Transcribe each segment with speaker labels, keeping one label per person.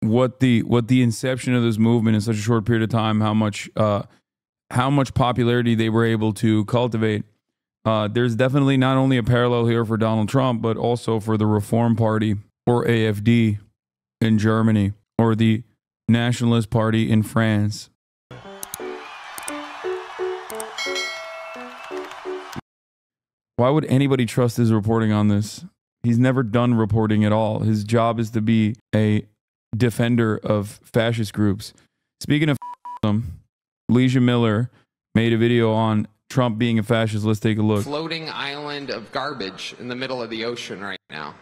Speaker 1: what the inception of this movement in such a short period of time, how much popularity they were able to cultivate. There's definitely not only a parallel here for Donald Trump, but also for the Reform Party, or AfD, in Germany, or the Nationalist Party in France. Why would anybody trust his reporting on this? He's never done reporting at all. His job is to be a defender of fascist groups. Speaking of fascism, Leeja Miller made a video on Trump being a fascist. Let's take a look.
Speaker 2: Floating island of garbage in the middle of the ocean right now.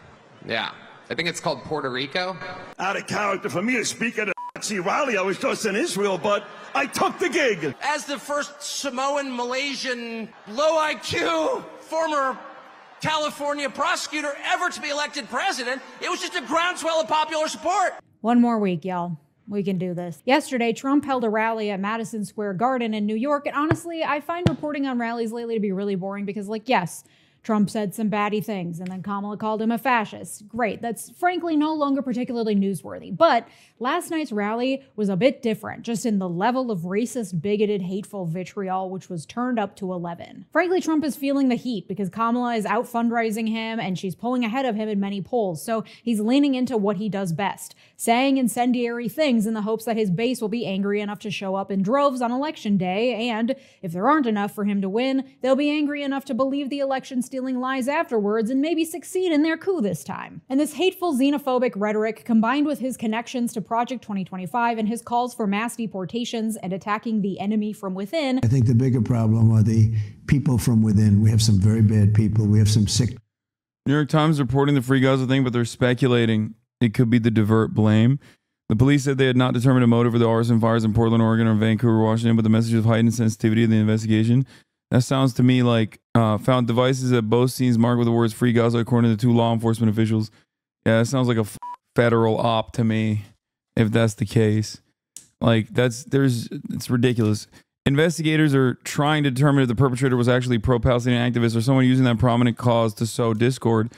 Speaker 2: Yeah. I think it's called Puerto Rico.
Speaker 3: Out of character for me to speak at a Nazi rally. I was just in Israel, but I took the gig.
Speaker 4: As the first Samoan, Malaysian, low IQ, former California prosecutor ever to be elected president, it was just a groundswell of popular support.
Speaker 5: One more week, y'all. We can do this. Yesterday, Trump held a rally at Madison Square Garden in New York, and honestly, I find reporting on rallies lately to be really boring because, like, yes, Trump said some batty things, and then Kamala called him a fascist. Great, that's frankly no longer particularly newsworthy. But last night's rally was a bit different, just in the level of racist, bigoted, hateful vitriol, which was turned up to 11. Frankly, Trump is feeling the heat because Kamala is out fundraising him, and she's pulling ahead of him in many polls, so he's leaning into what he does best, saying incendiary things in the hopes that his base will be angry enough to show up in droves on election day, and if there aren't enough for him to win, they'll be angry enough to believe the election stealing lies afterwards and maybe succeed in their coup this time. And this hateful xenophobic rhetoric, combined with his connections to Project 2025 and his calls for mass deportations and attacking the enemy from within.
Speaker 6: I think the bigger problem are the people from within. We have some very bad people. We have some sick.
Speaker 1: New York Times reporting the Free Gaza thing, but they're speculating it could be the divert blame. The police said they had not determined a motive for the arson fires in Portland, Oregon, or Vancouver, Washington, but the message of heightened sensitivity of the investigation. That sounds to me like found devices at both scenes marked with the words Free Gaza, according to 2 law enforcement officials. Yeah, that sounds like a federal op to me, if that's the case. Like, it's ridiculous. Investigators are trying to determine if the perpetrator was actually pro-Palestinian activist or someone using that prominent cause to sow discord.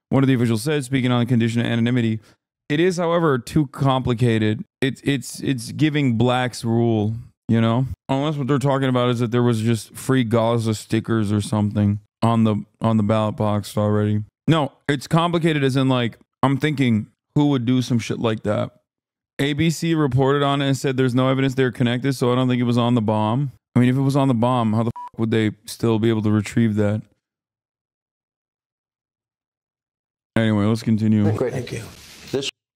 Speaker 1: One of the officials said, speaking on the condition of anonymity, it is, however, too complicated. It's giving blacks rule. You know, unless what they're talking about is that there was just Free Gaza stickers or something on the ballot box already. No, it's complicated as in, like, I'm thinking who would do some shit like that. ABC reported on it and said there's no evidence they're connected, so I don't think it was on the bomb. I mean, if it was on the bomb, how the fuck would they still be able to retrieve that? Anyway, let's continue.
Speaker 6: Great, thank you.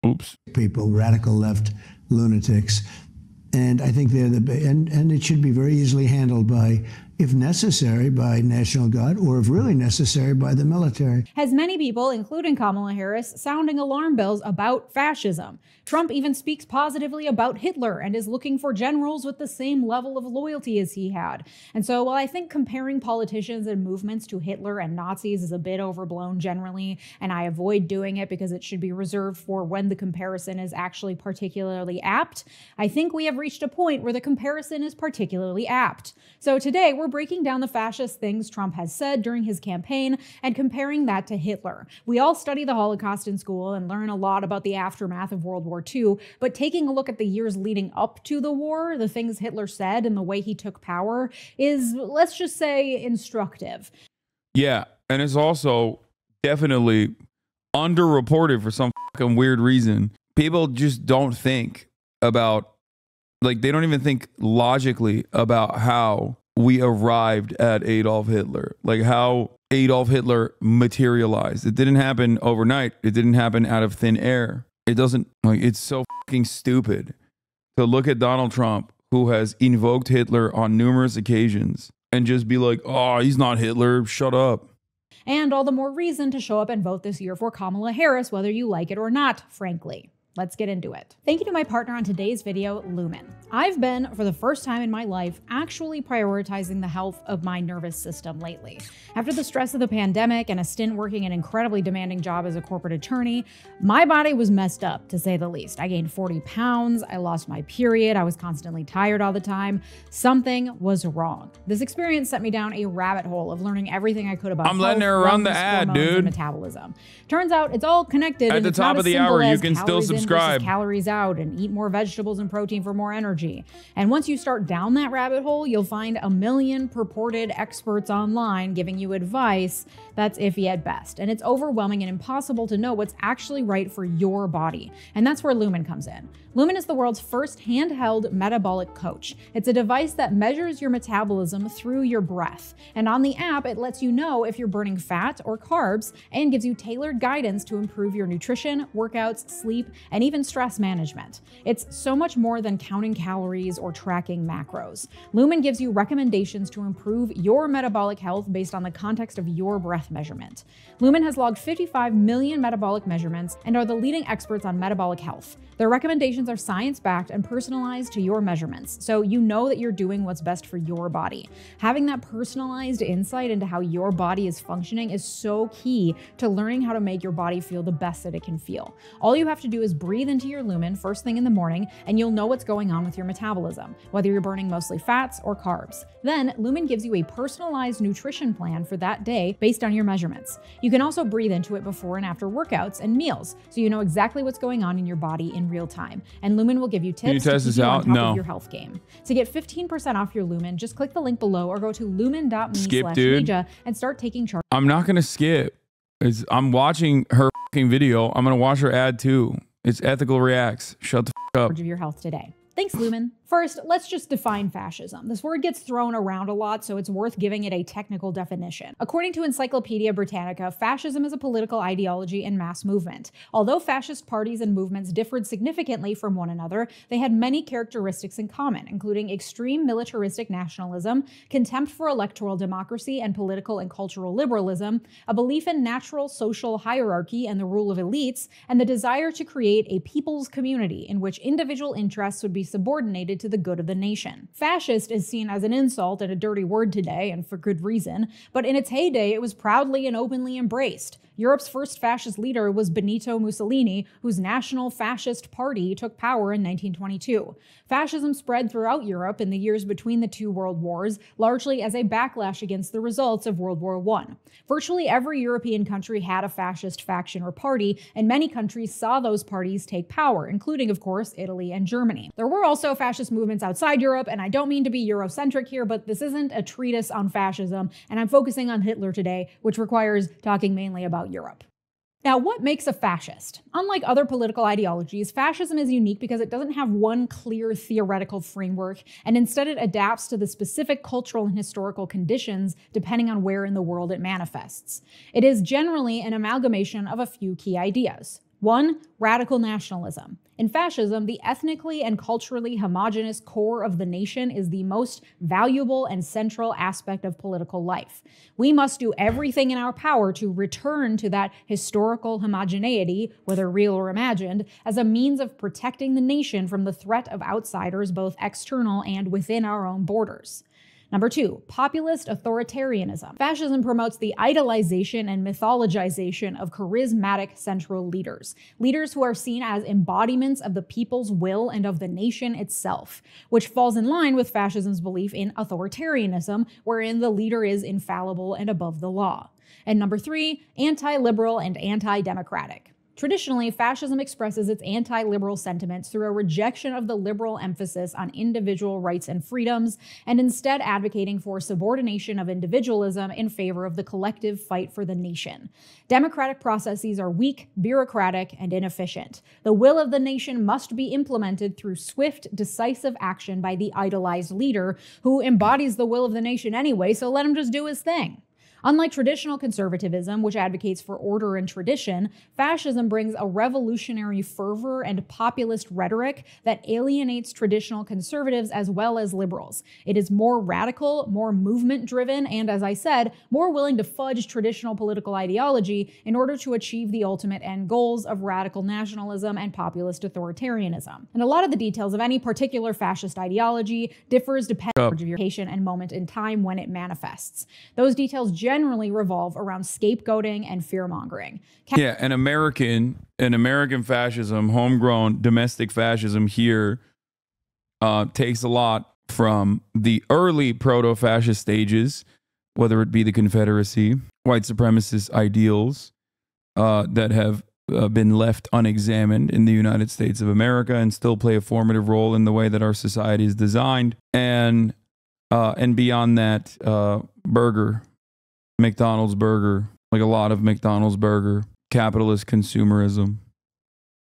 Speaker 1: Oops.
Speaker 6: People, radical left lunatics. And I think they're and it should be very easily handled by, if necessary, by National Guard, or if really necessary, by the military.
Speaker 5: Has many people, including Kamala Harris, sounding alarm bells about fascism. Trump even speaks positively about Hitler and is looking for generals with the same level of loyalty as he had. And so while I think comparing politicians and movements to Hitler and Nazis is a bit overblown generally, and I avoid doing it because it should be reserved for when the comparison is actually particularly apt, I think we have reached a point where the comparison is particularly apt. So today we're breaking down the fascist things Trump has said during his campaign and comparing that to Hitler. We all study the Holocaust in school and learn a lot about the aftermath of World War II, but taking a look at the years leading up to the war, the things Hitler said and the way he took power is, let's just say, instructive.
Speaker 1: Yeah, and it's also definitely underreported for some fucking weird reason. People just don't think about, like, they don't even think logically about how we arrived at Adolf Hitler, like how Adolf Hitler materialized. It didn't happen overnight. It didn't happen out of thin air. It doesn't, like, it's so fucking stupid to look at Donald Trump, who has invoked Hitler on numerous occasions, and just be like, oh, he's not Hitler, shut up.
Speaker 5: And all the more reason to show up and vote this year for Kamala Harris, whether you like it or not, frankly. Let's get into it. Thank you to my partner on today's video, Lumen. I've been, for the first time in my life, actually prioritizing the health of my nervous system lately. After the stress of the pandemic and a stint working an incredibly demanding job as a corporate attorney, my body was messed up, to say the least. I gained 40 pounds, I lost my period, I was constantly tired all the time. Something was wrong. This experience sent me down a rabbit hole of learning everything I could about
Speaker 1: I'm letting her run the ad, dude.
Speaker 5: Metabolism. Turns out it's all connected.
Speaker 1: At the top of the hour, you can still subscribe subscribe.
Speaker 5: versus calories out and eat more vegetables and protein for more energy. And once you start down that rabbit hole, you'll find a million purported experts online giving you advice that's iffy at best. And it's overwhelming and impossible to know what's actually right for your body. And that's where Lumen comes in. Lumen is the world's first handheld metabolic coach. It's a device that measures your metabolism through your breath. And on the app, it lets you know if you're burning fat or carbs and gives you tailored guidance to improve your nutrition, workouts, sleep, and even stress management. It's so much more than counting calories or tracking macros. Lumen gives you recommendations to improve your metabolic health based on the context of your breath measurement. Lumen has logged 55 million metabolic measurements and are the leading experts on metabolic health. Their recommendations are science-backed and personalized to your measurements, so you know that you're doing what's best for your body. Having that personalized insight into how your body is functioning is so key to learning how to make your body feel the best that it can feel. All you have to do is breathe into your Lumen first thing in the morning, and you'll know what's going on with your metabolism, whether you're burning mostly fats or carbs. Then, Lumen gives you a personalized nutrition plan for that day based on your measurements. You can also breathe into it before and after workouts and meals, so you know exactly what's going on in your body in real time. And Lumen will give you tips to keep you on top of your health game. To get 15% off your Lumen, just click the link below or go to lumen.me/Leeja and start taking charge.
Speaker 1: I'm not going to skip. I'm watching her fucking video. I'm going to watch her ad too. It's Ethical Reacts. Shut the fuck up.
Speaker 5: Of your health today. Thanks, Lumen. First, let's just define fascism. This word gets thrown around a lot, so it's worth giving it a technical definition. According to Encyclopedia Britannica, fascism is a political ideology and mass movement. Although fascist parties and movements differed significantly from one another, they had many characteristics in common, including extreme militaristic nationalism, contempt for electoral democracy and political and cultural liberalism, a belief in natural social hierarchy and the rule of elites, and the desire to create a people's community in which individual interests would be subordinated to the good of the nation. Fascist is seen as an insult and a dirty word today, and for good reason, but in its heyday it was proudly and openly embraced. Europe's first fascist leader was Benito Mussolini, whose National Fascist Party took power in 1922. Fascism spread throughout Europe in the years between the two world wars, largely as a backlash against the results of World War I. Virtually every European country had a fascist faction or party, and many countries saw those parties take power, including, of course, Italy and Germany. There were also fascist movements outside Europe, and I don't mean to be Eurocentric here, but this isn't a treatise on fascism, and I'm focusing on Hitler today, which requires talking mainly about Europe. Now, what makes a fascist? Unlike other political ideologies, fascism is unique because it doesn't have one clear theoretical framework, and instead it adapts to the specific cultural and historical conditions depending on where in the world it manifests. It is generally an amalgamation of a few key ideas. 1. Radical nationalism. In fascism, the ethnically and culturally homogenous core of the nation is the most valuable and central aspect of political life. We must do everything in our power to return to that historical homogeneity, whether real or imagined, as a means of protecting the nation from the threat of outsiders, both external and within our own borders. Number 2, populist authoritarianism. Fascism promotes the idolization and mythologization of charismatic central leaders. Leaders who are seen as embodiments of the people's will and of the nation itself, which falls in line with fascism's belief in authoritarianism, wherein the leader is infallible and above the law. And number 3, anti-liberal and anti-democratic. Traditionally, fascism expresses its anti-liberal sentiments through a rejection of the liberal emphasis on individual rights and freedoms, and instead advocating for subordination of individualism in favor of the collective fight for the nation. Democratic processes are weak, bureaucratic, and inefficient. The will of the nation must be implemented through swift, decisive action by the idolized leader, who embodies the will of the nation anyway, so let him just do his thing. Unlike traditional conservatism, which advocates for order and tradition, fascism brings a revolutionary fervor and populist rhetoric that alienates traditional conservatives as well as liberals. It is more radical, more movement-driven, and, as I said, more willing to fudge traditional political ideology in order to achieve the ultimate end goals of radical nationalism and populist authoritarianism. And a lot of the details of any particular fascist ideology differs depending on your location and moment in time when it manifests. Those details generally revolve around scapegoating and fear-mongering.
Speaker 1: Yeah, an American fascism, homegrown domestic fascism here takes a lot from the early proto-fascist stages, whether it be the Confederacy, white supremacist ideals that have been left unexamined in the United States of America and still play a formative role in the way that our society is designed. And beyond that, McDonald's burger, like a lot of McDonald's burger, capitalist consumerism.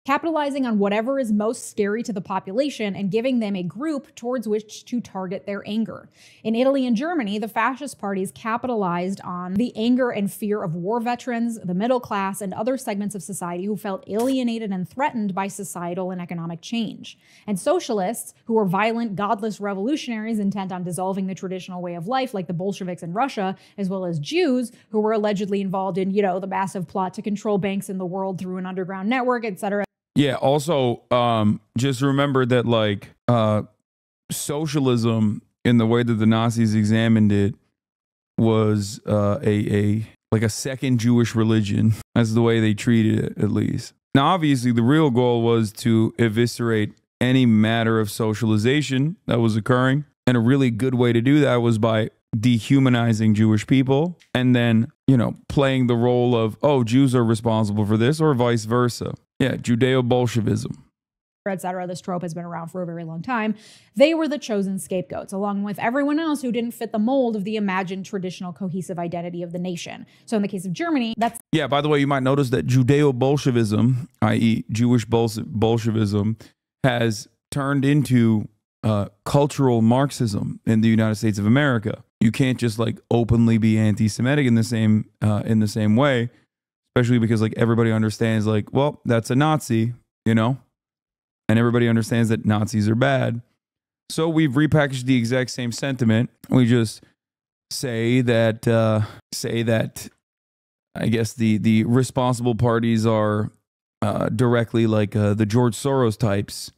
Speaker 5: Capitalizing on whatever is most scary to the population and giving them a group towards which to target their anger. In Italy and Germany, the fascist parties capitalized on the anger and fear of war veterans, the middle class, and other segments of society who felt alienated and threatened by societal and economic change. And socialists, who were violent, godless revolutionaries intent on dissolving the traditional way of life, like the Bolsheviks in Russia, as well as Jews, who were allegedly involved in, the massive plot to control banks in the world through an underground network, etc.
Speaker 1: Yeah, also, just remember that, like, socialism, in the way that the Nazis examined it, was a second Jewish religion. That's the way they treated it, at least. Now, obviously, the real goal was to eviscerate any matter of socialization that was occurring. And a really good way to do that was by dehumanizing Jewish people and then, playing the role of, oh, Jews are responsible for this, or vice versa. Yeah, Judeo-Bolshevism.
Speaker 5: Etc. This trope has been around for a very long time. They were the chosen scapegoats, along with everyone else who didn't fit the mold of the imagined traditional cohesive identity of the nation. So in the case of Germany, that's...
Speaker 1: Yeah, by the way, you might notice that Judeo-Bolshevism, i.e. Jewish Bolshevism, has turned into cultural Marxism in the United States of America. You can't just openly be anti-Semitic in the same way, especially because everybody understands well, that's a Nazi, and everybody understands that Nazis are bad. So we've repackaged the exact same sentiment. We just say that I guess the responsible parties are directly the George Soros types.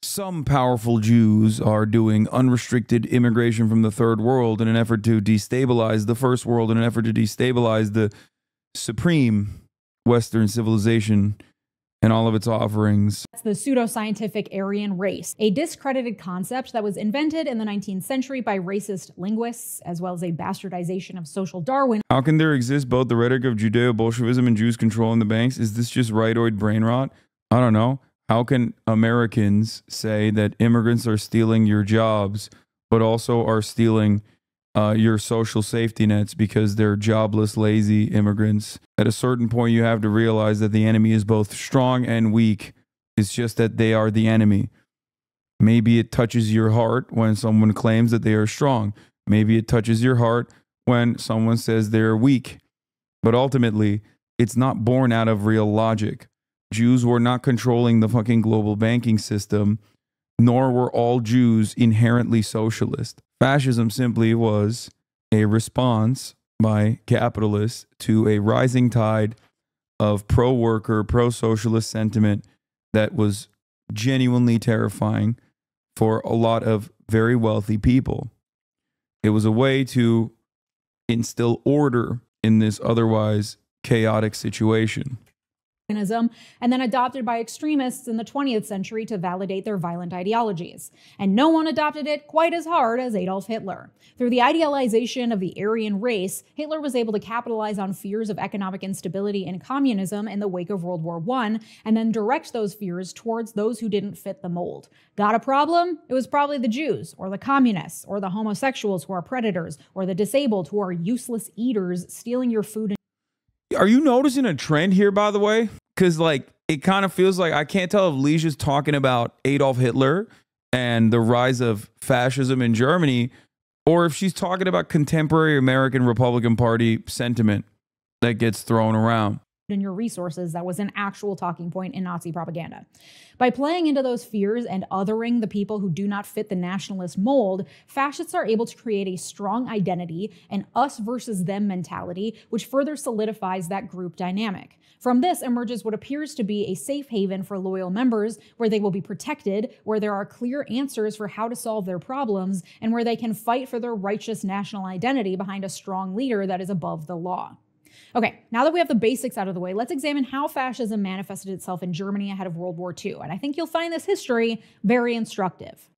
Speaker 1: Some powerful Jews are doing unrestricted immigration from the third world in an effort to destabilize the first world, in an effort to destabilize the supreme Western civilization and all of its offerings.
Speaker 5: That's the pseudoscientific Aryan race, a discredited concept that was invented in the 19th century by racist linguists, as well as a bastardization of social Darwin.
Speaker 1: How can there exist both the rhetoric of Judeo-Bolshevism and Jews controlling the banks? Is this just rightoid brain rot? I don't know. How can Americans say that immigrants are stealing your jobs, but also are stealing your social safety nets because they're jobless, lazy immigrants? At a certain point, you have to realize that the enemy is both strong and weak. It's just that they are the enemy. Maybe it touches your heart when someone claims that they are strong. Maybe it touches your heart when someone says they're weak. But ultimately, it's not born out of real logic. Jews were not controlling the fucking global banking system, nor were all Jews inherently socialist. Fascism simply was a response by capitalists to a rising tide of pro-worker, pro-socialist sentiment that was genuinely terrifying for a lot of very wealthy people. It was a way to instill order in this otherwise chaotic situation.
Speaker 5: And then adopted by extremists in the 20th century to validate their violent ideologies. And no one adopted it quite as hard as Adolf Hitler. Through the idealization of the Aryan race, Hitler was able to capitalize on fears of economic instability and communism in the wake of World War I, and then direct those fears towards those who didn't fit the mold. Got a problem? It was probably the Jews, or the communists, or the homosexuals who are predators, or the disabled who are useless eaters stealing your food.
Speaker 1: Are you noticing a trend here, by the way? Because, it kind of feels like I can't tell if Leeja's talking about Adolf Hitler and the rise of fascism in Germany, or if she's talking about contemporary American Republican Party sentiment that gets thrown around.
Speaker 5: In your resources, that was an actual talking point in Nazi propaganda. By playing into those fears and othering the people who do not fit the nationalist mold, fascists are able to create a strong identity, an us versus them mentality, which further solidifies that group dynamic. From this emerges what appears to be a safe haven for loyal members, where they will be protected, where there are clear answers for how to solve their problems, and where they can fight for their righteous national identity behind a strong leader that is above the law. Okay, now that we have the basics out of the way, let's examine how fascism manifested itself in Germany ahead of World War II. And I think you'll find this history very instructive.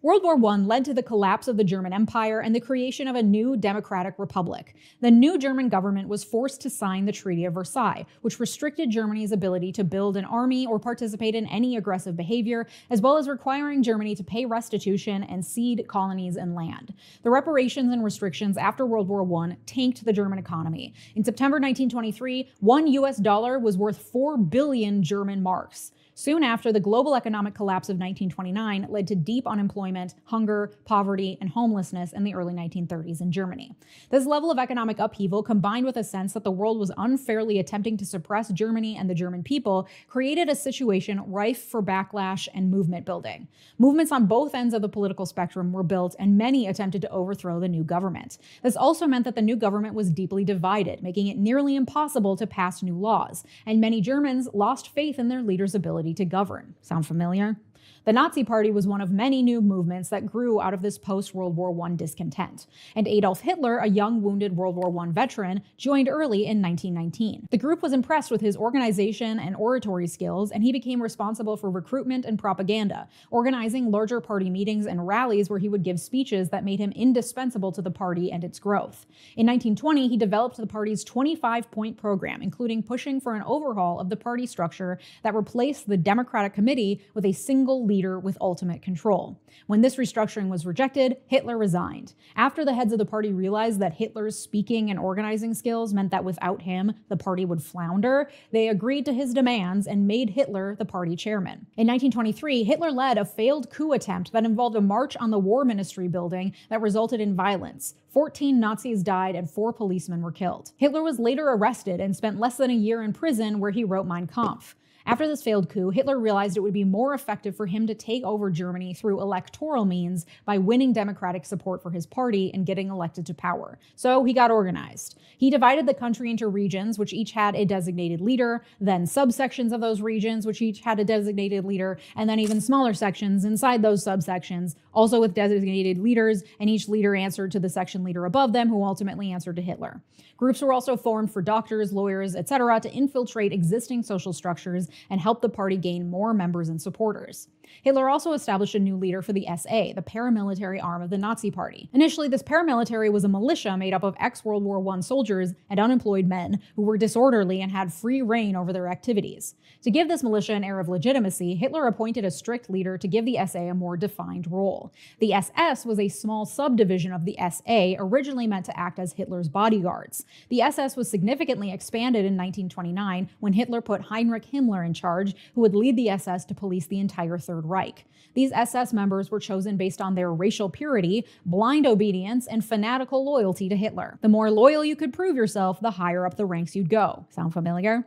Speaker 5: World War I led to the collapse of the German Empire and the creation of a new democratic republic. The new German government was forced to sign the Treaty of Versailles, which restricted Germany's ability to build an army or participate in any aggressive behavior, as well as requiring Germany to pay restitution and cede colonies and land. The reparations and restrictions after World War I tanked the German economy. In September 1923, $1 US was worth 4 billion German marks. Soon after, the global economic collapse of 1929 led to deep unemployment, hunger, poverty, and homelessness in the early 1930s in Germany. This level of economic upheaval, combined with a sense that the world was unfairly attempting to suppress Germany and the German people, created a situation rife for backlash and movement building. Movements on both ends of the political spectrum were built, and many attempted to overthrow the new government. This also meant that the new government was deeply divided, making it nearly impossible to pass new laws, and many Germans lost faith in their leaders' ability to govern. Sound familiar? The Nazi Party was one of many new movements that grew out of this post-World War I discontent. And Adolf Hitler, a young wounded World War I veteran, joined early in 1919. The group was impressed with his organization and oratory skills, and he became responsible for recruitment and propaganda, organizing larger party meetings and rallies where he would give speeches that made him indispensable to the party and its growth. In 1920, he developed the party's 25-point program, including pushing for an overhaul of the party structure that replaced the Democratic Committee with a single leader with ultimate control. When this restructuring was rejected, Hitler resigned. After the heads of the party realized that Hitler's speaking and organizing skills meant that without him, the party would flounder, they agreed to his demands and made Hitler the party chairman. In 1923, Hitler led a failed coup attempt that involved a march on the War Ministry building that resulted in violence. 14 Nazis died and 4 policemen were killed. Hitler was later arrested and spent less than a year in prison, where he wrote Mein Kampf. After this failed coup, Hitler realized it would be more effective for him to take over Germany through electoral means by winning democratic support for his party and getting elected to power. So he got organized. He divided the country into regions, which each had a designated leader, then subsections of those regions, which each had a designated leader, and then even smaller sections inside those subsections, also with designated leaders, and each leader answered to the section leader above them, who ultimately answered to Hitler. Groups were also formed for doctors, lawyers, etc. to infiltrate existing social structures and help the party gain more members and supporters. Hitler also established a new leader for the SA, the paramilitary arm of the Nazi Party. Initially, this paramilitary was a militia made up of ex-World War I soldiers and unemployed men who were disorderly and had free reign over their activities. To give this militia an air of legitimacy, Hitler appointed a strict leader to give the SA a more defined role. The SS was a small subdivision of the SA, originally meant to act as Hitler's bodyguards. The SS was significantly expanded in 1929 when Hitler put Heinrich Himmler in charge, who would lead the SS to police the entire Third Reich. These SS members were chosen based on their racial purity, blind obedience, and fanatical loyalty to Hitler. The more loyal you could prove yourself, the higher up the ranks you'd go. Sound familiar?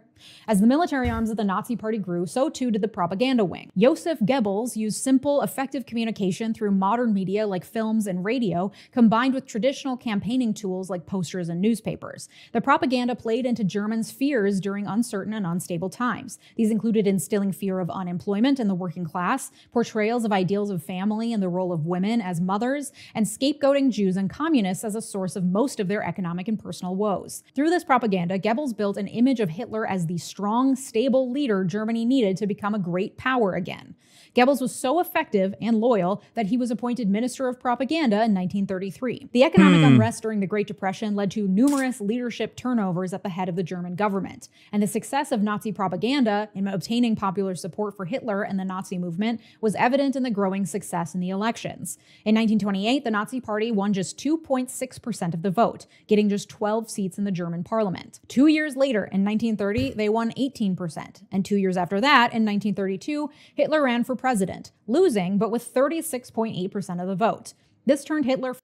Speaker 5: As the military arms of the Nazi Party grew, so too did the propaganda wing. Joseph Goebbels used simple, effective communication through modern media like films and radio, combined with traditional campaigning tools like posters and newspapers. The propaganda played into Germans' fears during uncertain and unstable times. These included instilling fear of unemployment in the working class, portrayals of ideals of family and the role of women as mothers, and scapegoating Jews and communists as a source of most of their economic and personal woes. Through this propaganda, Goebbels built an image of Hitler as the strong, stable leader Germany needed to become a great power again. Goebbels was so effective and loyal that he was appointed Minister of Propaganda in 1933. The economic unrest during the Great Depression led to numerous leadership turnovers at the head of the German government, and the success of Nazi propaganda in obtaining popular support for Hitler and the Nazi movement was evident in the growing success in the elections. In 1928, the Nazi Party won just 2.6% of the vote, getting just 12 seats in the German parliament. 2 years later, in 1930, they won 18%, and 2 years after that, in 1932, Hitler ran for president, losing, but with 36.8% of the vote. This turned Hitler...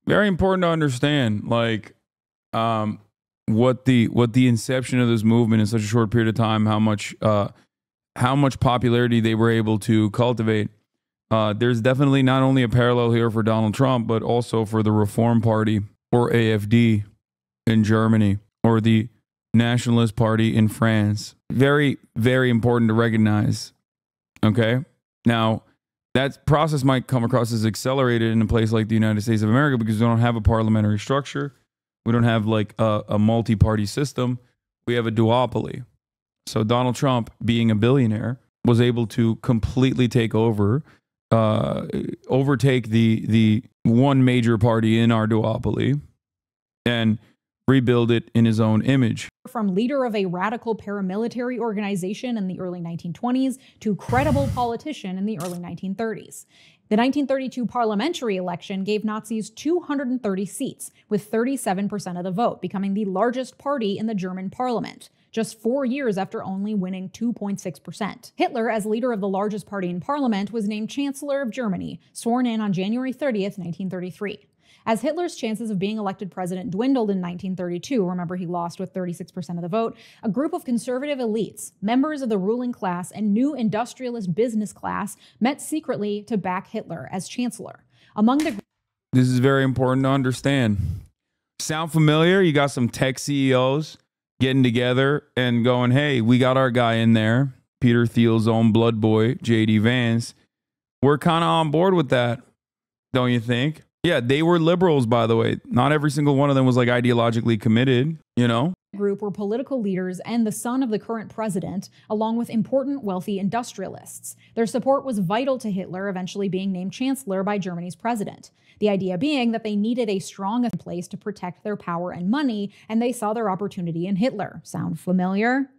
Speaker 1: Very important to understand, like, what the inception of this movement in such a short period of time, how much popularity they were able to cultivate. There's definitely not only a parallel here for Donald Trump, but also for the Reform Party, or AfD, in Germany, or the Nationalist Party in France. Very, very important to recognize. Okay? Now, that process might come across as accelerated in a place like the United States of America because we don't have a parliamentary structure. We don't have like a multi-party system. We have a duopoly. So Donald Trump, being a billionaire, was able to completely take over overtake the one major party in our duopoly and rebuild it in his own image.
Speaker 5: From leader of a radical paramilitary organization in the early 1920s to credible politician in the early 1930s. The 1932 parliamentary election gave Nazis 230 seats, with 37% of the vote, becoming the largest party in the German parliament, just 4 years after only winning 2.6%. Hitler, as leader of the largest party in parliament, was named Chancellor of Germany, sworn in on January 30th, 1933. As Hitler's chances of being elected president dwindled in 1932, remember he lost with 36% of the vote, a group of conservative elites, members of the ruling class and new industrialist business class met secretly to back Hitler as chancellor. Among the...
Speaker 1: This is very important to understand. Sound familiar? You got some tech CEOs getting together and going, hey, we got our guy in there, Peter Thiel's own blood boy, J.D. Vance. We're kind of on board with that, don't you think? Yeah, they were liberals, by the way. Not every single one of them was like ideologically committed, you know?
Speaker 5: Group were political leaders and the son of the current president, along with important wealthy industrialists. Their support was vital to Hitler eventually being named chancellor by Germany's president. The idea being that they needed a strong place to protect their power and money, and they saw their opportunity in Hitler. Sound familiar?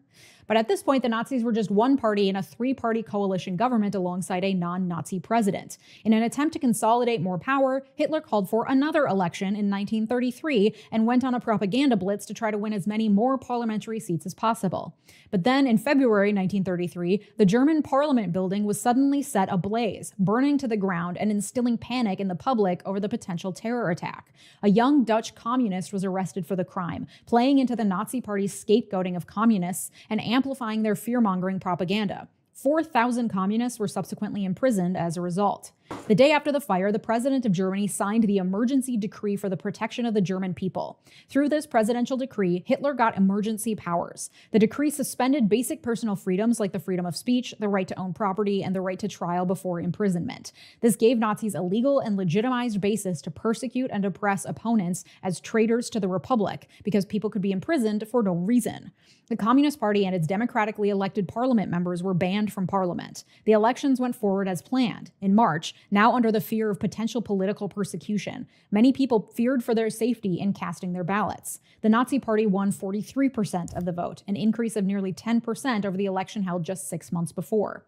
Speaker 5: But at this point, the Nazis were just one party in a three-party coalition government alongside a non-Nazi president. In an attempt to consolidate more power, Hitler called for another election in 1933 and went on a propaganda blitz to try to win as many more parliamentary seats as possible. But then in February 1933, the German parliament building was suddenly set ablaze, burning to the ground and instilling panic in the public over the potential terror attack. A young Dutch communist was arrested for the crime, playing into the Nazi party's scapegoating of communists and amplifying their fear-mongering propaganda. 4,000 communists were subsequently imprisoned as a result. The day after the fire, the president of Germany signed the emergency decree for the protection of the German people. Through this presidential decree, Hitler got emergency powers. The decree suspended basic personal freedoms like the freedom of speech, the right to own property, and the right to trial before imprisonment. This gave Nazis a legal and legitimized basis to persecute and oppress opponents as traitors to the Republic, because people could be imprisoned for no reason. The Communist Party and its democratically elected parliament members were banned from parliament. The elections went forward as planned. In March, now under the fear of potential political persecution, many people feared for their safety in casting their ballots. The Nazi Party won 43% of the vote, an increase of nearly 10% over the election held just 6 months before.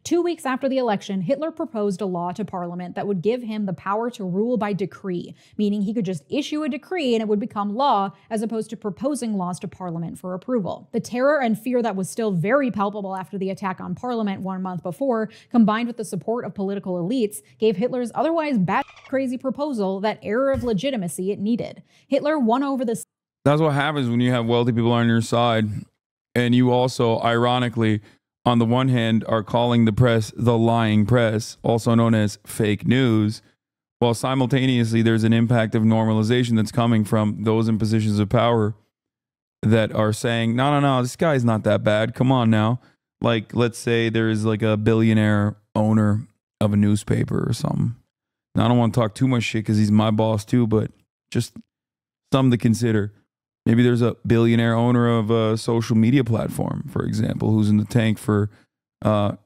Speaker 5: 2 weeks after the election, Hitler proposed a law to parliament that would give him the power to rule by decree, meaning he could just issue a decree and it would become law, as opposed to proposing laws to parliament for approval. The terror and fear that was still very palpable after the attack on parliament 1 month before, combined with the support of political elites, gave Hitler's otherwise bat-crazy proposal that air of legitimacy it needed. Hitler won over the...
Speaker 1: That's what happens when you have wealthy people on your side. And you also, ironically, on the one hand, are calling the press the lying press, also known as fake news, while simultaneously there's an impact of normalization that's coming from those in positions of power that are saying, no, this guy's not that bad. Come on now. Like, let's say there's like a billionaire owner of a newspaper or something. Now, I don't want to talk too much shit because he's my boss too, but just something to consider. Maybe there's a billionaire owner of a social media platform, for example, who's in the tank for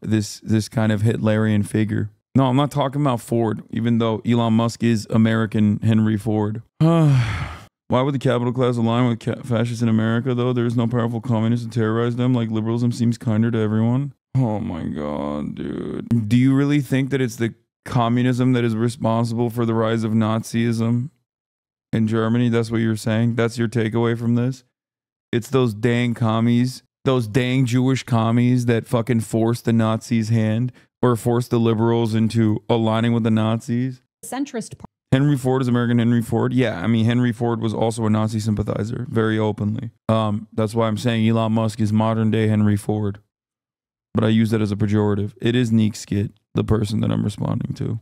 Speaker 1: this kind of Hitlerian figure. No, I'm not talking about Ford, even though Elon Musk is American Henry Ford. Why would the capital class align with fascists in America, though? There is no powerful communist to terrorize them, like liberalism seems kinder to everyone. Oh my God, dude. Do you really think that it's the communism that is responsible for the rise of Nazism in Germany? That's what you're saying? That's your takeaway from this? It's those dang commies, those dang Jewish commies that fucking forced the Nazis' hand or forced the liberals into aligning with the Nazis?
Speaker 5: Centrist part.
Speaker 1: Henry Ford is American Henry Ford. Yeah, I mean, Henry Ford was also a Nazi sympathizer, very openly. That's why I'm saying Elon Musk is modern day Henry Ford. But I use that as a pejorative. It is Neek Skit, the person that I'm responding to.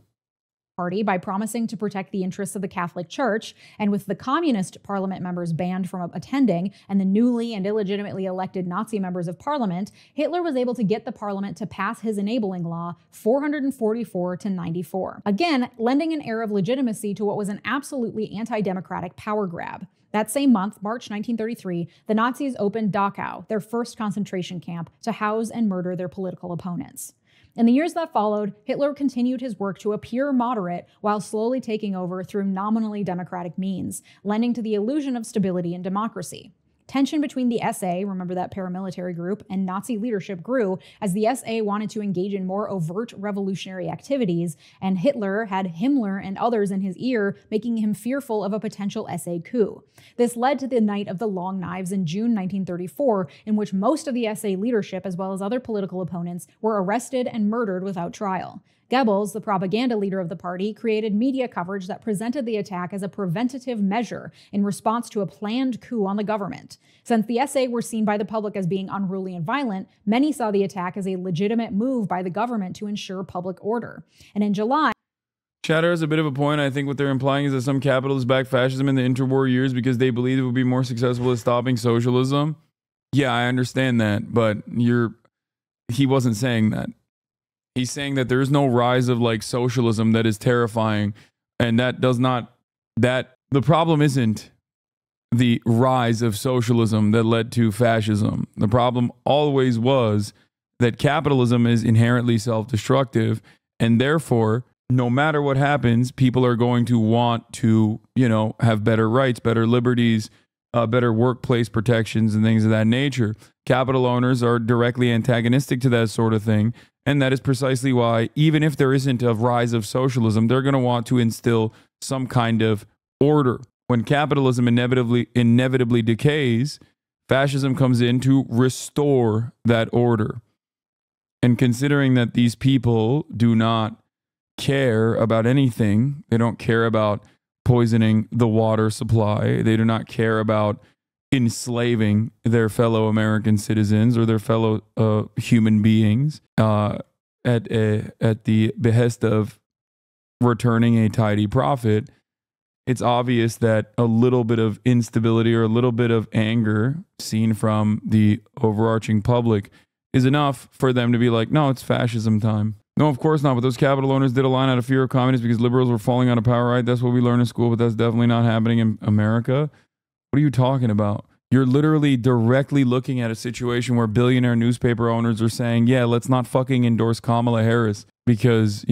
Speaker 5: Party by promising to protect the interests of the Catholic Church, and with the communist parliament members banned from attending and the newly and illegitimately elected Nazi members of parliament, Hitler was able to get the parliament to pass his enabling law 444 to 94. Again, lending an air of legitimacy to what was an absolutely anti-democratic power grab. That same month, March 1933, the Nazis opened Dachau, their first concentration camp, to house and murder their political opponents. In the years that followed, Hitler continued his work to appear moderate while slowly taking over through nominally democratic means, lending to the illusion of stability and democracy. Tension between the SA, remember that paramilitary group, and Nazi leadership grew as the SA wanted to engage in more overt revolutionary activities, and Hitler had Himmler and others in his ear, making him fearful of a potential SA coup. This led to the Night of the Long Knives in June 1934, in which most of the SA leadership, as well as other political opponents, were arrested and murdered without trial. Goebbels, the propaganda leader of the party, created media coverage that presented the attack as a preventative measure in response to a planned coup on the government. Since the SA were seen by the public as being unruly and violent, many saw the attack as a legitimate move by the government to ensure public order. And in July,
Speaker 1: Chatter has a bit of a point. I think what they're implying is that some capitalists backed fascism in the interwar years because they believed it would be more successful at stopping socialism. Yeah, I understand that, but he wasn't saying that. He's saying that there is no rise of like socialism that is terrifying, and that the problem isn't the rise of socialism that led to fascism. The problem always was that capitalism is inherently self-destructive, and therefore, no matter what happens, people are going to want to, have better rights, better liberties, better workplace protections, and things of that nature. Capital owners are directly antagonistic to that sort of thing. And that is precisely why, even if there isn't a rise of socialism, they're going to want to instill some kind of order. When capitalism inevitably decays, fascism comes in to restore that order. And considering that these people do not care about anything, they don't care about poisoning the water supply, they do not care about enslaving their fellow American citizens or their fellow human beings at the behest of returning a tidy profit, it's obvious that a little bit of instability or a little bit of anger seen from the overarching public is enough for them to be like, no, it's fascism time. No, of course not. But those capital owners did a line out of fear of communists because liberals were falling out of power, right? That's what we learn in school, but that's definitely not happening in America. What are you talking about? You're literally directly looking at a situation where billionaire newspaper owners are saying, yeah, let's not fucking endorse Kamala Harris because,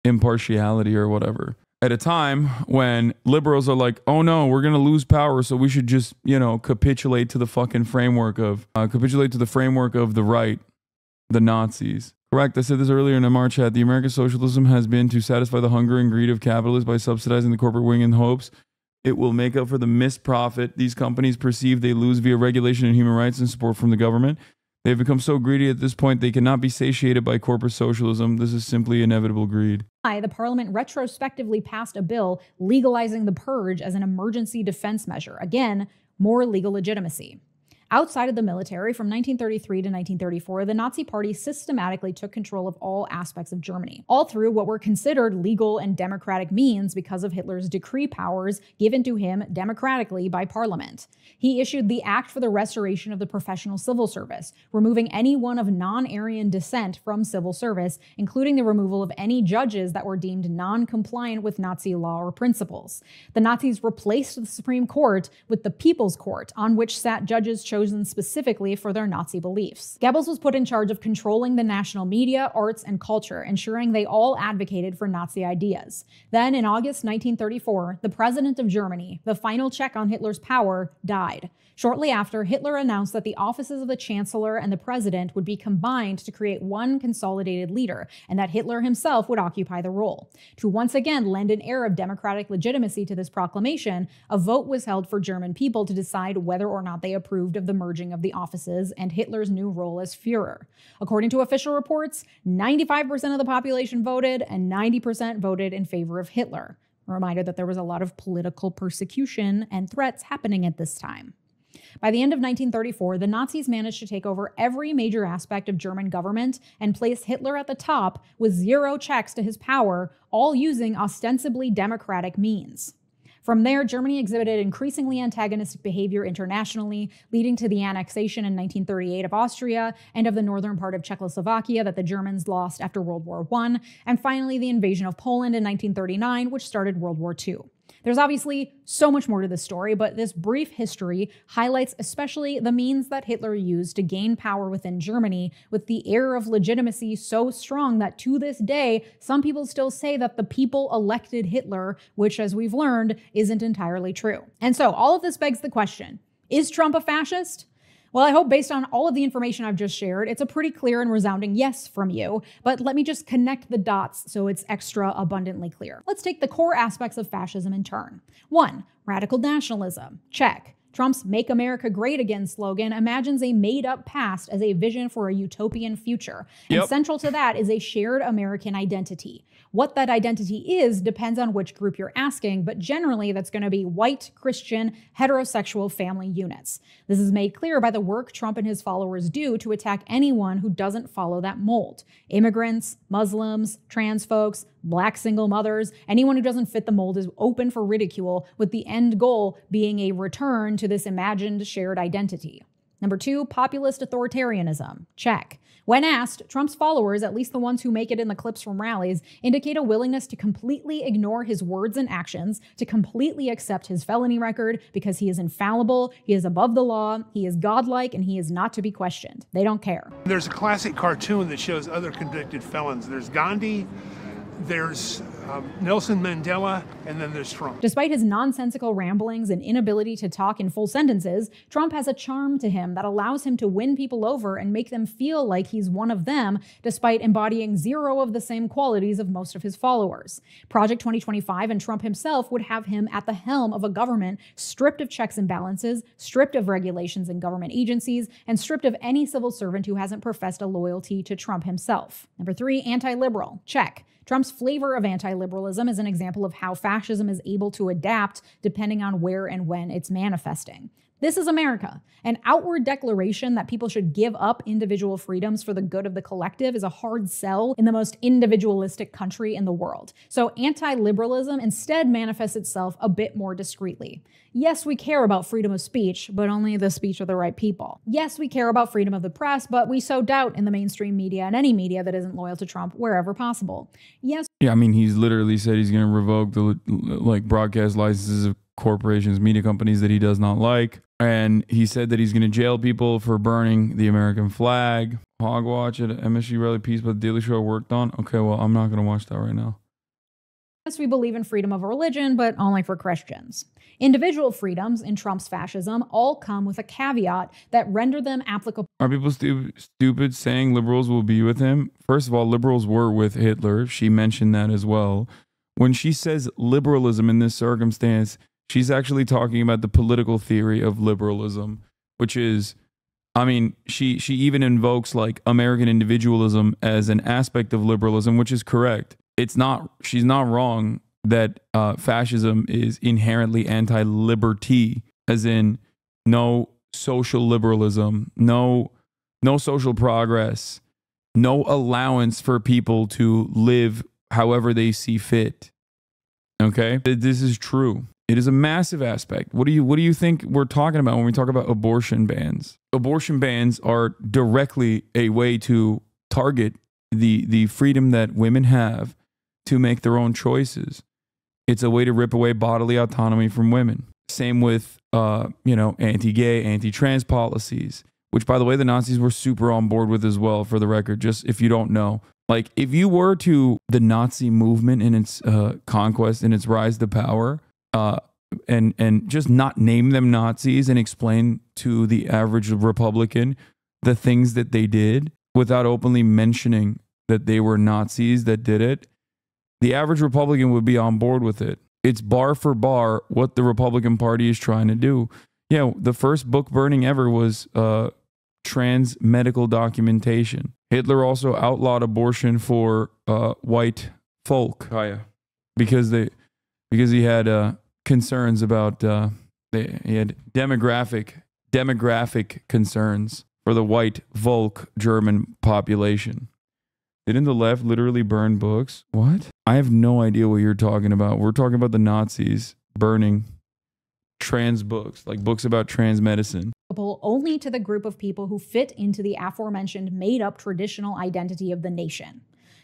Speaker 1: impartiality or whatever. At a time when liberals are like, oh no, we're going to lose power, so we should just, capitulate to the fucking framework of, the right, the Nazis. Correct. I said this earlier in a March chat. The American socialism has been to satisfy the hunger and greed of capitalists by subsidizing the corporate wing in hopes it will make up for the missed profit these companies perceive they lose via regulation and human rights and support from the government. They've become so greedy at this point they cannot be satiated by corporate socialism. This is simply inevitable greed.
Speaker 5: The parliament retrospectively passed a bill legalizing the purge as an emergency defense measure. Again, more legal legitimacy. Outside of the military, from 1933 to 1934, the Nazi Party systematically took control of all aspects of Germany, all through what were considered legal and democratic means because of Hitler's decree powers given to him democratically by parliament. He issued the Act for the Restoration of the Professional Civil Service, removing anyone of non-Aryan descent from civil service, including the removal of any judges that were deemed non-compliant with Nazi law or principles. The Nazis replaced the Supreme Court with the People's Court, on which sat judges chosen specifically for their Nazi beliefs. Goebbels was put in charge of controlling the national media, arts, and culture, ensuring they all advocated for Nazi ideas. Then, in August 1934, the president of Germany, the final check on Hitler's power, died. Shortly after, Hitler announced that the offices of the Chancellor and the President would be combined to create one consolidated leader, and that Hitler himself would occupy the role. To once again lend an air of democratic legitimacy to this proclamation, a vote was held for German people to decide whether or not they approved of the merging of the offices and Hitler's new role as Führer. According to official reports, 95% of the population voted, and 90% voted in favor of Hitler. A reminder that there was a lot of political persecution and threats happening at this time. By the end of 1934, the Nazis managed to take over every major aspect of German government and place Hitler at the top with zero checks to his power, all using ostensibly democratic means. From there, Germany exhibited increasingly antagonistic behavior internationally, leading to the annexation in 1938 of Austria and of the northern part of Czechoslovakia that the Germans lost after World War I, and finally the invasion of Poland in 1939, which started World War II. There's obviously so much more to this story, but this brief history highlights especially the means that Hitler used to gain power within Germany, with the air of legitimacy so strong that to this day, some people still say that the people elected Hitler, which, as we've learned, isn't entirely true. And so all of this begs the question, is Trump a fascist? Well, I hope based on all of the information I've just shared, it's a pretty clear and resounding yes from you, but let me just connect the dots so it's extra abundantly clear. Let's take the core aspects of fascism in turn. 1. Radical nationalism. Check. Trump's Make America Great Again slogan imagines a made-up past as a vision for a utopian future. And central to that is a shared American identity. What that identity is depends on which group you're asking, but generally that's going to be white, Christian, heterosexual family units. This is made clear by the work Trump and his followers do to attack anyone who doesn't follow that mold. Immigrants, Muslims, trans folks, Black single mothers, anyone who doesn't fit the mold is open for ridicule, with the end goal being a return to this imagined shared identity. Number 2, populist authoritarianism. Check. When asked, Trump's followers, at least the ones who make it in the clips from rallies, indicate a willingness to completely ignore his words and actions, to completely accept his felony record because he is infallible, he is above the law, he is godlike, and he is not to be questioned. They don't care.
Speaker 7: There's a classic cartoon that shows other convicted felons. There's Gandhi, there's Nelson Mandela, and then there's Trump.
Speaker 5: Despite his nonsensical ramblings and inability to talk in full sentences, Trump has a charm to him that allows him to win people over and make them feel like he's one of them, despite embodying zero of the same qualities of most of his followers. Project 2025 and Trump himself would have him at the helm of a government stripped of checks and balances, stripped of regulations and government agencies, and stripped of any civil servant who hasn't professed a loyalty to Trump himself. Number 3, anti-liberal. Check. Trump's flavor of anti-liberalism is an example of how fascism is able to adapt depending on where and when it's manifesting. This is America. An outward declaration that people should give up individual freedoms for the good of the collective is a hard sell in the most individualistic country in the world. So anti-liberalism instead manifests itself a bit more discreetly. Yes, we care about freedom of speech, but only the speech of the right people. Yes, we care about freedom of the press, but we sow doubt in the mainstream media and any media that isn't loyal to Trump wherever possible. Yes.
Speaker 1: Yeah, I mean, he's literally said he's going to revoke the broadcast licenses of corporations, media companies that he does not like. And he said that he's going to jail people for burning the American flag. Hogwatch at MSG Rally Piece by the Daily Show I worked on. Okay, well, I'm not going to watch that right now.
Speaker 5: Yes, we believe in freedom of religion, but only for Christians. Individual freedoms in Trump's fascism all come with a caveat that render them applicable.
Speaker 1: Are people stupid saying liberals will be with him? First of all, liberals were with Hitler. She mentioned that as well. When she says liberalism in this circumstance, she's actually talking about the political theory of liberalism, which is, I mean, she even invokes like American individualism as an aspect of liberalism, which is correct. She's not wrong that fascism is inherently anti-liberty, as in no social liberalism, no social progress, no allowance for people to live however they see fit. Okay? This is true. It is a massive aspect. What do you think we're talking about when we talk about abortion bans? Abortion bans are directly a way to target the freedom that women have to make their own choices. It's a way to rip away bodily autonomy from women. Same with anti-gay, anti-trans policies, which, by the way, the Nazis were super on board with as well, for the record, just if you don't know. Like, if you were to the movement in its conquest and its rise to power, and just not name them Nazis and explain to the average Republican the things that they did without openly mentioning that they were Nazis that did it, the average Republican would be on board with it. It's bar for bar what the Republican Party is trying to do. Yeah, the first book burning ever was trans medical documentation. Hitler also outlawed abortion for white folk because he had concerns about he had demographic concerns for the white Volk German population. Didn't the left literally burn books? What? I have no idea what you're talking about. We're talking about the Nazis burning trans books, like books about trans medicine.
Speaker 5: Only to the group of people who fit into the aforementioned made-up traditional identity of the nation.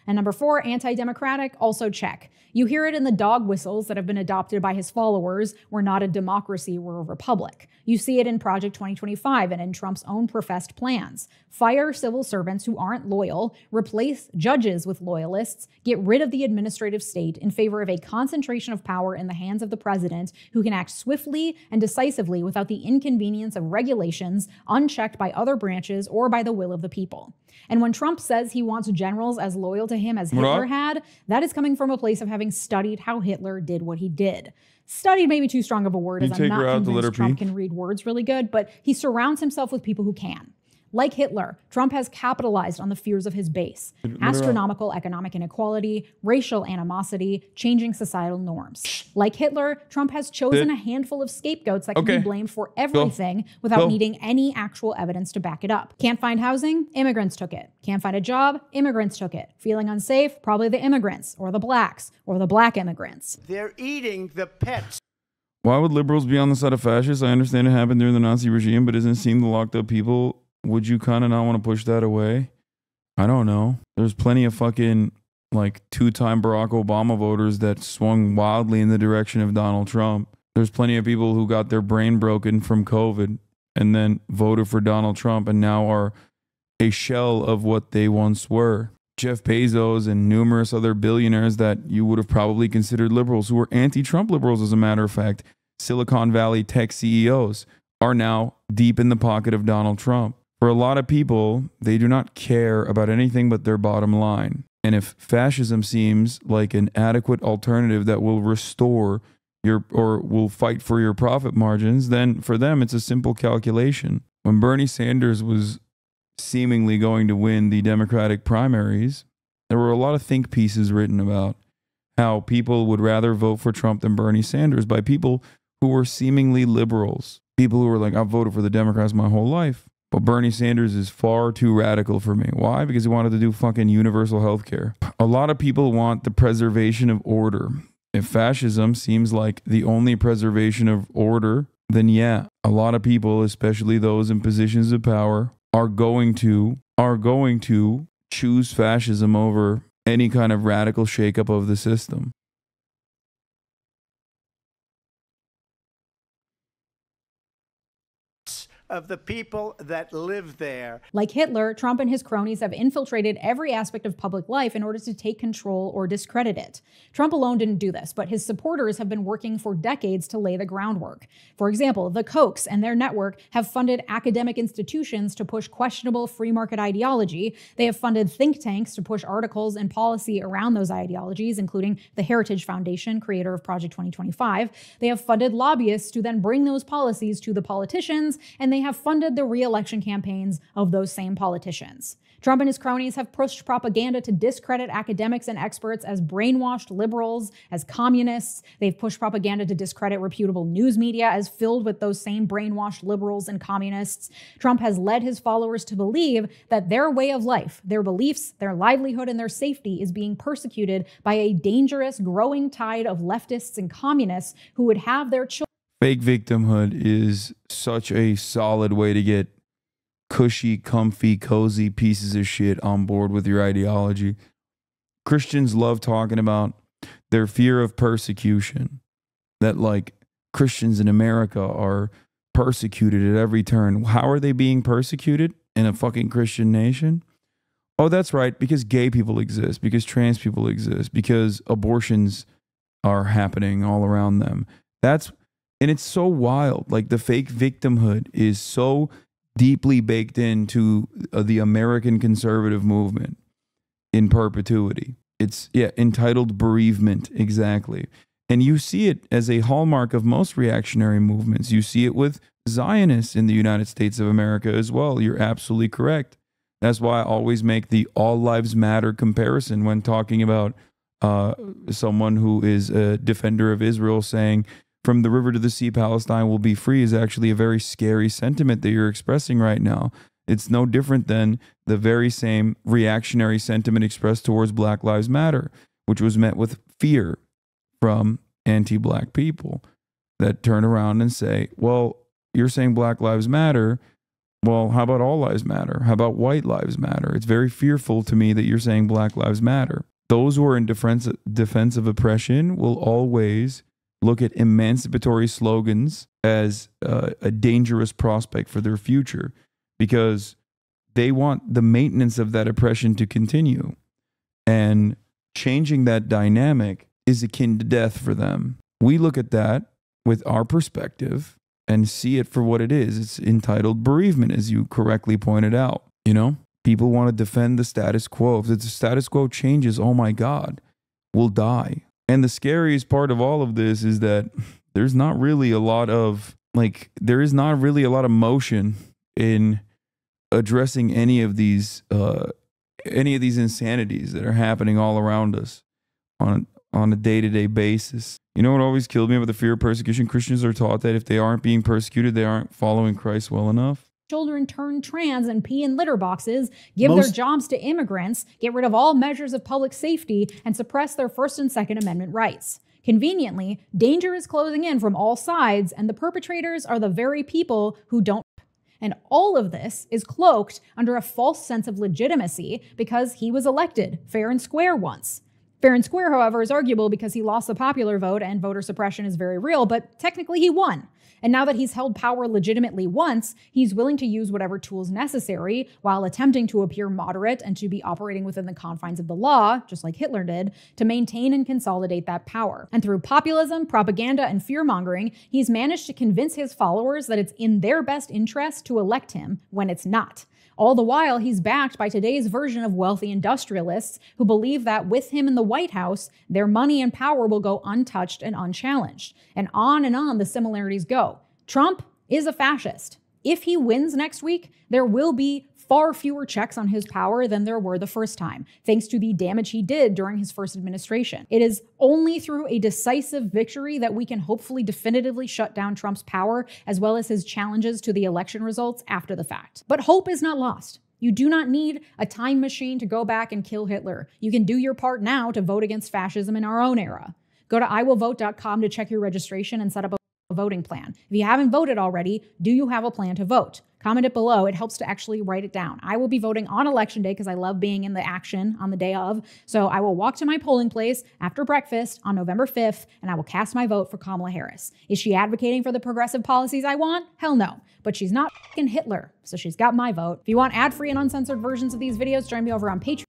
Speaker 5: And number 4, anti-democratic, also check. You hear it in the dog whistles that have been adopted by his followers. We're not a democracy, we're a republic. You see it in Project 2025 and in Trump's own professed plans. Fire civil servants who aren't loyal, replace judges with loyalists, get rid of the administrative state in favor of a concentration of power in the hands of the president who can act swiftly and decisively without the inconvenience of regulations, unchecked by other branches or by the will of the people. And when Trump says he wants generals as loyal to him as Hitler had, that is coming from a place of having studied how Hitler did what he did. Studied may be too strong of a word, as I'm not convinced Trump can read words really good, but he surrounds himself with people who can. Like Hitler, Trump has capitalized on the fears of his base: astronomical economic inequality, racial animosity, changing societal norms. Like Hitler, Trump has chosen a handful of scapegoats that can be blamed for everything without needing any actual evidence to back it up. Can't find housing? Immigrants took it. Can't find a job? Immigrants took it. Feeling unsafe? Probably the immigrants, or the blacks, or the black immigrants.
Speaker 8: They're eating the pets.
Speaker 1: Why would liberals be on the side of fascists? I understand it happened during the Nazi regime, but isn't seeing the locked up people, would you kind of not want to push that away? I don't know. There's plenty of fucking like 2-time Barack Obama voters that swung wildly in the direction of Donald Trump. There's plenty of people who got their brain broken from COVID and then voted for Donald Trump and now are a shell of what they once were. Jeff Bezos and numerous other billionaires that you would have probably considered liberals, who were anti-Trump liberals, as a matter of fact, Silicon Valley tech CEOs, are now deep in the pocket of Donald Trump. For a lot of people, they do not care about anything but their bottom line. And if fascism seems like an adequate alternative that will restore your, or will fight for your profit margins, then for them, it's a simple calculation. When Bernie Sanders was seemingly going to win the Democratic primaries, there were a lot of think pieces written about how people would rather vote for Trump than Bernie Sanders by people who were seemingly liberals. People who were like, I've voted for the Democrats my whole life. But Bernie Sanders is far too radical for me. Why? Because he wanted to do fucking universal health care. A lot of people want the preservation of order. If fascism seems like the only preservation of order, then yeah, a lot of people, especially those in positions of power, are going to choose fascism over any kind of radical shakeup of the system.
Speaker 8: Of the people that live there.
Speaker 5: Like Hitler, Trump and his cronies have infiltrated every aspect of public life in order to take control or discredit it. Trump alone didn't do this, but his supporters have been working for decades to lay the groundwork. For example, the Kochs and their network have funded academic institutions to push questionable free market ideology. They have funded think tanks to push articles and policy around those ideologies, including the Heritage Foundation, creator of Project 2025. They have funded lobbyists to then bring those policies to the politicians, and they have funded the re-election campaigns of those same politicians. Trump and his cronies have pushed propaganda to discredit academics and experts as brainwashed liberals, as communists. They've pushed propaganda to discredit reputable news media as filled with those same brainwashed liberals and communists. Trump has led his followers to believe that their way of life, their beliefs, their livelihood, and their safety is being persecuted by a dangerous, growing tide of leftists and communists who would have their children.
Speaker 1: Fake victimhood is such a solid way to get cushy, comfy, cozy pieces of shit on board with your ideology. Christians love talking about their fear of persecution, that like Christians in America are persecuted at every turn. How are they being persecuted in a fucking Christian nation? Oh, that's right, because gay people exist, because trans people exist, because abortions are happening all around them. And it's so wild. Like the fake victimhood is so deeply baked into the American conservative movement in perpetuity. It's entitled bereavement, exactly. And you see it as a hallmark of most reactionary movements. You see it with Zionists in the United States of America as well. You're absolutely correct. That's why I always make the all lives matter comparison when talking about someone who is a defender of Israel saying, from the river to the sea, Palestine will be free, is actually a very scary sentiment that you're expressing right now. It's no different than the very same reactionary sentiment expressed towards Black Lives Matter, which was met with fear from anti-Black people that turn around and say, well, you're saying Black Lives Matter, Well, how about all lives matter? How about white lives matter? It's very fearful to me that you're saying black lives matter. Those who are in defense of oppression will always look at emancipatory slogans as a dangerous prospect for their future, because they want the maintenance of that oppression to continue. And changing that dynamic is akin to death for them. We look at that with our perspective and see it for what it is. It's entitled bereavement, as you correctly pointed out. You know, people want to defend the status quo. If the status quo changes, oh my God, we'll die. And the scariest part of all of this is that there's not really a lot of, there is not really a lot of motion in addressing any of these insanities that are happening all around us on a day-to-day basis. You know what always killed me about the fear of persecution? Christians are taught that if they aren't being persecuted, they aren't following Christ well enough.
Speaker 5: Children turn trans and pee in litter boxes, give their jobs to immigrants, get rid of all measures of public safety, and suppress their First and Second Amendment rights. Conveniently, danger is closing in from all sides, and the perpetrators are the very people who don't. And all of this is cloaked under a false sense of legitimacy because he was elected fair and square once. Fair and square, however, is arguable because he lost the popular vote and voter suppression is very real, but technically he won. And now that he's held power legitimately once, he's willing to use whatever tools necessary while attempting to appear moderate and to be operating within the confines of the law, just like Hitler did, to maintain and consolidate that power. And through populism, propaganda, and fear-mongering, he's managed to convince his followers that it's in their best interest to elect him when it's not. All the while, he's backed by today's version of wealthy industrialists who believe that with him in the White House, their money and power will go untouched and unchallenged. And on the similarities go. Trump is a fascist. If he wins next week, there will be far fewer checks on his power than there were the first time, thanks to the damage he did during his first administration. It is only through a decisive victory that we can hopefully definitively shut down Trump's power, as well as his challenges to the election results after the fact. But hope is not lost. You do not need a time machine to go back and kill Hitler. You can do your part now to vote against fascism in our own era. Go to iwillvote.com to check your registration and set up a voting plan. If you haven't voted already, do you have a plan to vote? Comment it below. It helps to actually write it down. I will be voting on election day because I love being in the action on the day of. So I will walk to my polling place after breakfast on November 5th, and I will cast my vote for Kamala Harris. Is she advocating for the progressive policies I want? Hell no. But she's not fucking Hitler, so she's got my vote. If you want ad-free and uncensored versions of these videos, join me over on Patreon.